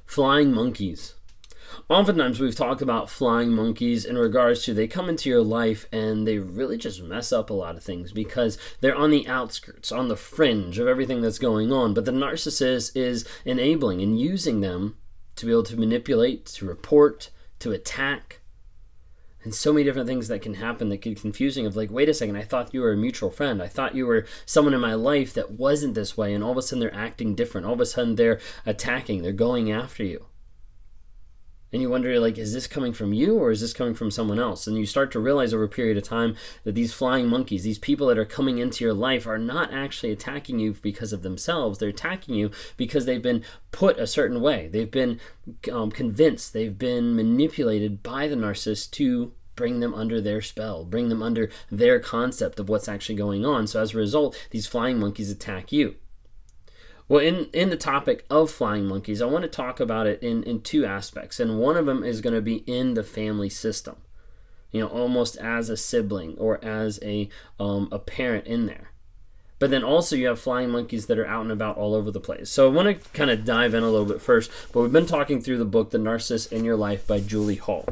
Flying monkeys. Oftentimes we've talked about flying monkeys in regards to they come into your life and they really just mess up a lot of things because they're on the outskirts, on the fringe of everything that's going on. But the narcissist is enabling and using them to be able to manipulate, to report, to attack, and so many different things that can happen that get confusing of like, wait a second, I thought you were a mutual friend. I thought you were someone in my life that wasn't this way. And all of a sudden they're acting different. All of a sudden they're attacking. They're going after you. And you wonder, like, is this coming from you or is this coming from someone else? And you start to realize over a period of time that these flying monkeys, these people that are coming into your life are not actually attacking you because of themselves. They're attacking you because they've been put a certain way. They've been convinced. They've been manipulated by the narcissist to bring them under their spell, bring them under their concept of what's actually going on. So as a result, these flying monkeys attack you. Well, in the topic of flying monkeys, I want to talk about it in two aspects. And one of them is going to be in the family system, you know, almost as a sibling or as a parent in there. But then also you have flying monkeys that are out and about all over the place. So I want to kind of dive in a little bit first. But we've been talking through the book, The Narcissist in Your Life by Julie Hall.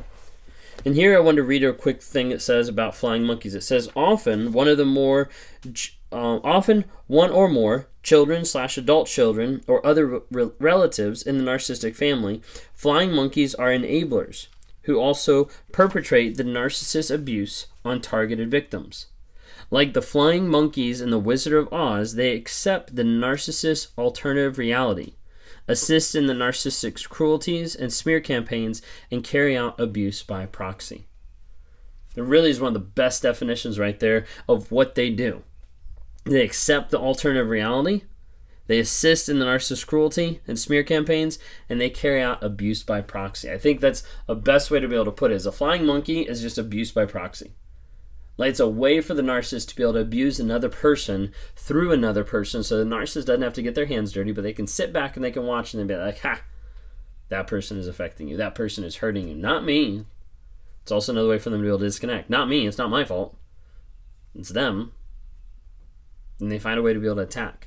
And here I want to read a quick thing it says about flying monkeys. It says, often one or more children/adult children or other relatives in the narcissistic family, flying monkeys are enablers who also perpetrate the narcissist abuse on targeted victims. Like the flying monkeys in The Wizard of Oz, they accept the narcissist's alternative reality, assist in the narcissist's cruelties and smear campaigns, and carry out abuse by proxy. It really is one of the best definitions right there of what they do. They accept the alternative reality, they assist in the narcissist cruelty and smear campaigns, and they carry out abuse by proxy. I think that's a best way to be able to put it. Is a flying monkey is just abuse by proxy. Like it's a way for the narcissist to be able to abuse another person through another person, so the narcissist doesn't have to get their hands dirty, but they can sit back and they can watch and they be like, ha, that person is affecting you. That person is hurting you. Not me. It's also another way for them to be able to disconnect. Not me. It's not my fault. It's them. And they find a way to be able to attack.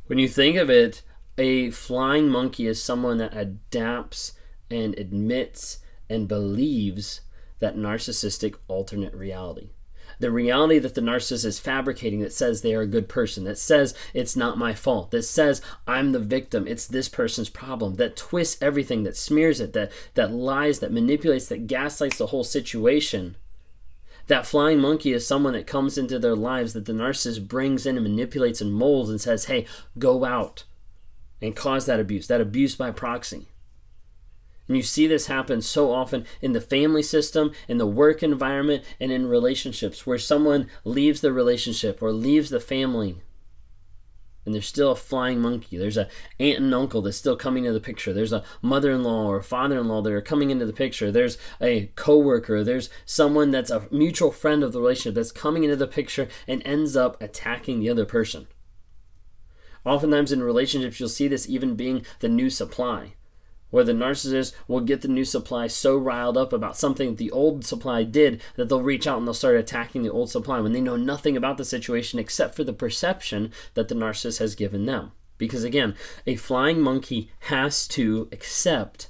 When you think of it, a flying monkey is someone that adapts and admits and believes that narcissistic alternate reality. The reality that the narcissist is fabricating that says they are a good person, that says it's not my fault, that says I'm the victim, it's this person's problem, that twists everything, that smears it, that lies, that manipulates, that gaslights the whole situation. That flying monkey is someone that comes into their lives that the narcissist brings in and manipulates and molds and says, hey, go out and cause that abuse by proxy. And you see this happen so often in the family system, in the work environment, and in relationships where someone leaves the relationship or leaves the family and there's still a flying monkey. There's an aunt and uncle that's still coming into the picture. There's a mother-in-law or a father-in-law that are coming into the picture. There's a coworker. There's someone that's a mutual friend of the relationship that's coming into the picture and ends up attacking the other person. Oftentimes in relationships, you'll see this even being the new supply, where the narcissist will get the new supply so riled up about something that the old supply did that they'll reach out and they'll start attacking the old supply when they know nothing about the situation except for the perception that the narcissist has given them. Because again, a flying monkey has to accept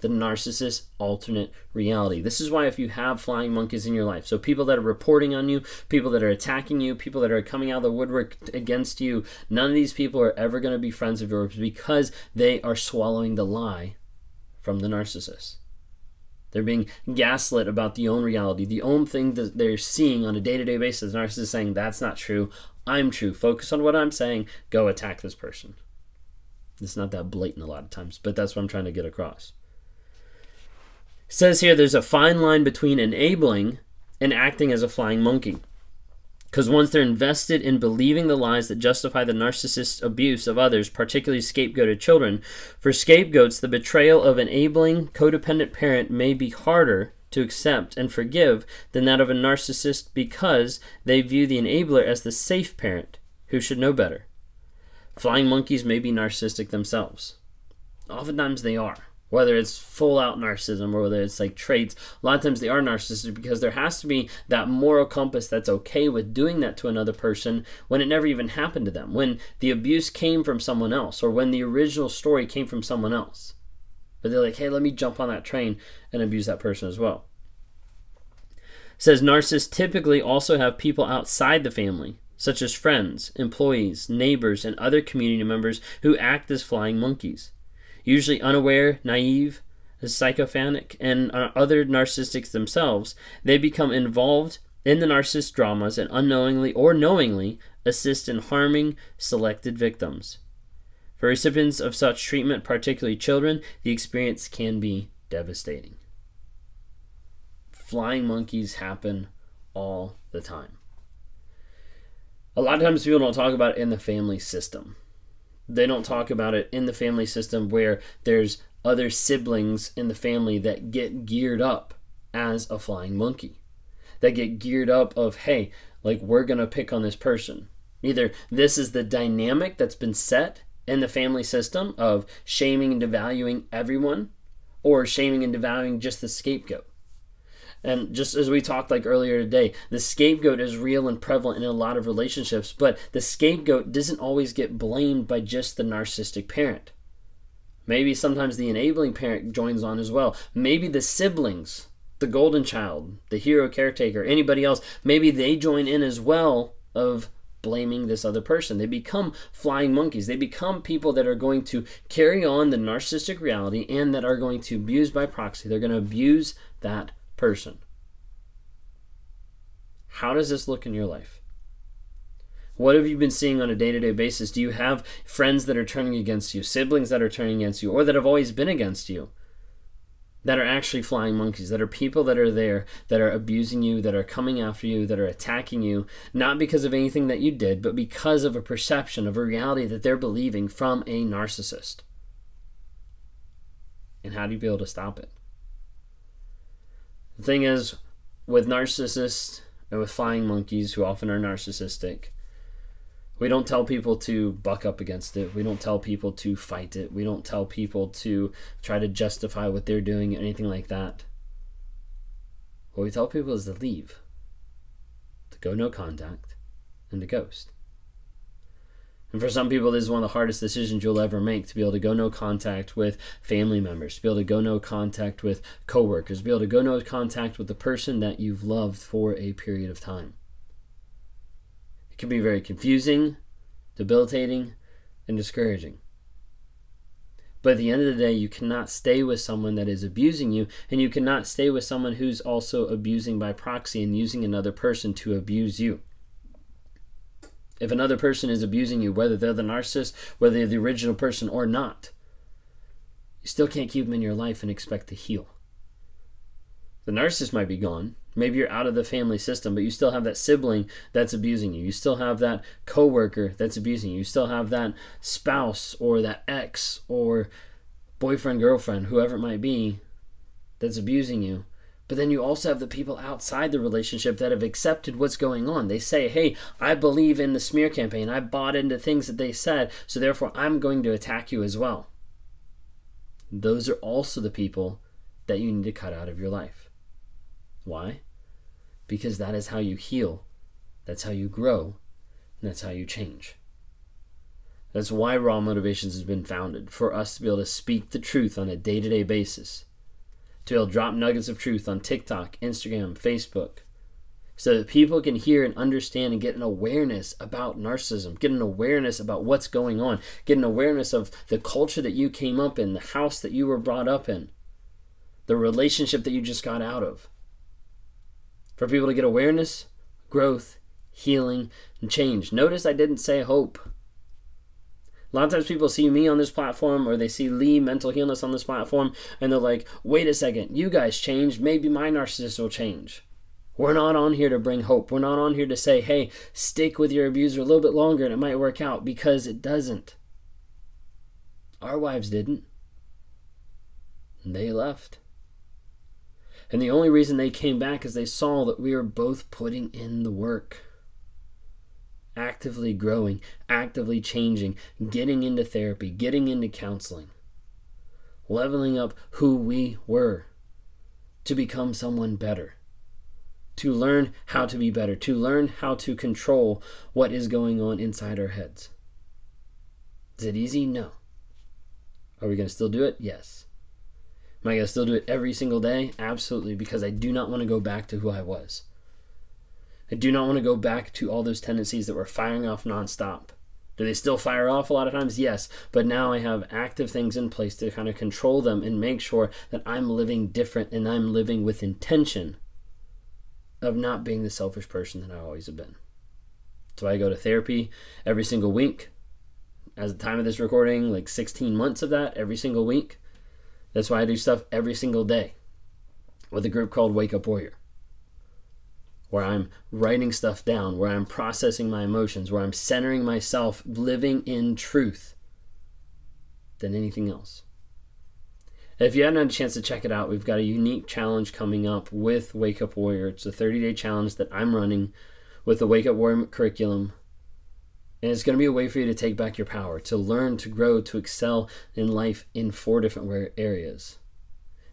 the narcissist's alternate reality. This is why if you have flying monkeys in your life, so people that are reporting on you, people that are attacking you, people that are coming out of the woodwork against you, none of these people are ever going to be friends of yours because they are swallowing the lie from the narcissist. They're being gaslit about the own reality, the own thing that they're seeing on a day-to-day basis. The narcissist is saying, that's not true, I'm true, focus on what I'm saying, go attack this person. It's not that blatant a lot of times, but that's what I'm trying to get across. It says here there's a fine line between enabling and acting as a flying monkey. Because once they're invested in believing the lies that justify the narcissist's abuse of others, particularly scapegoated children, for scapegoats, the betrayal of enabling codependent parent may be harder to accept and forgive than that of a narcissist because they view the enabler as the safe parent who should know better. Flying monkeys may be narcissistic themselves. Oftentimes they are. whether it's full out narcissism or whether it's like traits. A lot of times they are narcissistic because there has to be that moral compass that's okay with doing that to another person when it never even happened to them, when the abuse came from someone else, or when the original story came from someone else. But they're like, hey, let me jump on that train and abuse that person as well. It says narcissists typically also have people outside the family, such as friends, employees, neighbors, and other community members who act as flying monkeys. Usually unaware, naive, psychopathic, and other narcissists themselves, they become involved in the narcissist dramas and unknowingly or knowingly assist in harming selected victims. For recipients of such treatment, particularly children, the experience can be devastating. Flying monkeys happen all the time. A lot of times people don't talk about it in the family system. They don't talk about it in the family system where there's other siblings in the family that get geared up as a flying monkey. That get geared up of, hey, like, we're going to pick on this person. Either this is the dynamic that's been set in the family system of shaming and devaluing everyone, or shaming and devaluing just the scapegoat. And just as we talked like earlier today, the scapegoat is real and prevalent in a lot of relationships, but the scapegoat doesn't always get blamed by just the narcissistic parent. Maybe sometimes the enabling parent joins on as well. Maybe the siblings, the golden child, the hero caretaker, anybody else, maybe they join in as well of blaming this other person. They become flying monkeys. They become people that are going to carry on the narcissistic reality and that are going to abuse by proxy. They're going to abuse that person. How does this look in your life? What have you been seeing on a day-to-day basis? Do you have friends that are turning against you, siblings that are turning against you, or that have always been against you, that are actually flying monkeys, that are people that are there, that are abusing you, that are coming after you, that are attacking you, not because of anything that you did, but because of a perception of a reality that they're believing from a narcissist? And how do you be able to stop it? The thing is, with narcissists and with flying monkeys who often are narcissistic, we don't tell people to buck up against it. We don't tell people to fight it. We don't tell people to try to justify what they're doing or anything like that. What we tell people is to leave, to go no contact, and to ghost. And for some people, this is one of the hardest decisions you'll ever make, to be able to go no contact with family members, to be able to go no contact with coworkers, to be able to go no contact with the person that you've loved for a period of time. It can be very confusing, debilitating, and discouraging. But at the end of the day, you cannot stay with someone that is abusing you, and you cannot stay with someone who's also abusing by proxy and using another person to abuse you. If another person is abusing you, whether they're the narcissist, whether they're the original person or not, you still can't keep them in your life and expect to heal. The narcissist might be gone. Maybe you're out of the family system, but you still have that sibling that's abusing you. You still have that coworker that's abusing you. You still have that spouse or that ex or boyfriend, girlfriend, whoever it might be, that's abusing you. But then you also have the people outside the relationship that have accepted what's going on. They say, hey, I believe in the smear campaign. I bought into things that they said, so therefore I'm going to attack you as well. Those are also the people that you need to cut out of your life. Why? Because that is how you heal. That's how you grow. And that's how you change. That's why Raw Motivations has been founded, for us to be able to speak the truth on a day-to-day basis. To be able to drop nuggets of truth on TikTok, Instagram, Facebook, so that people can hear and understand and get an awareness about narcissism, get an awareness about what's going on, get an awareness of the culture that you came up in, the house that you were brought up in, the relationship that you just got out of. For people to get awareness, growth, healing, and change. Notice I didn't say hope. A lot of times people see me on this platform, or they see Lee Mental Healness on this platform, and they're like, wait a second, you guys changed, maybe my narcissist will change. We're not on here to bring hope. We're not on here to say, hey, stick with your abuser a little bit longer and it might work out, because it doesn't. Our wives didn't. And they left. And the only reason they came back is they saw that we were both putting in the work. Actively growing, actively changing, getting into therapy, getting into counseling. leveling up who we were to become someone better, to learn how to be better, to learn how to control what is going on inside our heads. Is it easy? No. Are we going to still do it? Yes. Am I going to still do it every single day? Absolutely, because I do not want to go back to who I was. I do not want to go back to all those tendencies that were firing off nonstop. Do they still fire off a lot of times? Yes, but now I have active things in place to kind of control them and make sure that I'm living different and I'm living with intention of not being the selfish person that I always have been. So I go to therapy every single week. As the time of this recording, like 16 months of that every single week. That's why I do stuff every single day with a group called Wake Up Warrior, where I'm writing stuff down, where I'm processing my emotions, where I'm centering myself, living in truth than anything else. If you hadn't had a chance to check it out, we've got a unique challenge coming up with Wake Up Warrior. It's a 30-day challenge that I'm running with the Wake Up Warrior curriculum. And it's going to be a way for you to take back your power, to learn, to grow, to excel in life in 4 different areas.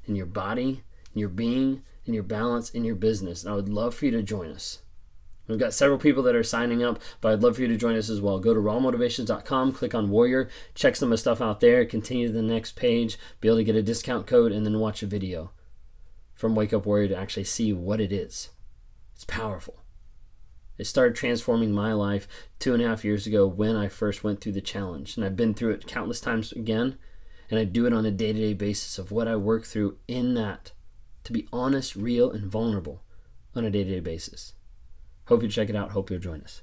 In your body, in your being, in your balance, in your business. And I would love for you to join us. We've got several people that are signing up, but I'd love for you to join us as well. Go to rawmotivations.com, click on Warrior, check some of the stuff out there, continue to the next page, be able to get a discount code, and then watch a video from Wake Up Warrior to actually see what it is. It's powerful. It started transforming my life 2.5 years ago when I first went through the challenge. And I've been through it countless times again. And I do it on a day-to-day basis of what I work through in that. To be honest, real, and vulnerable on a day-to-day basis. Hope you check it out. Hope you'll join us.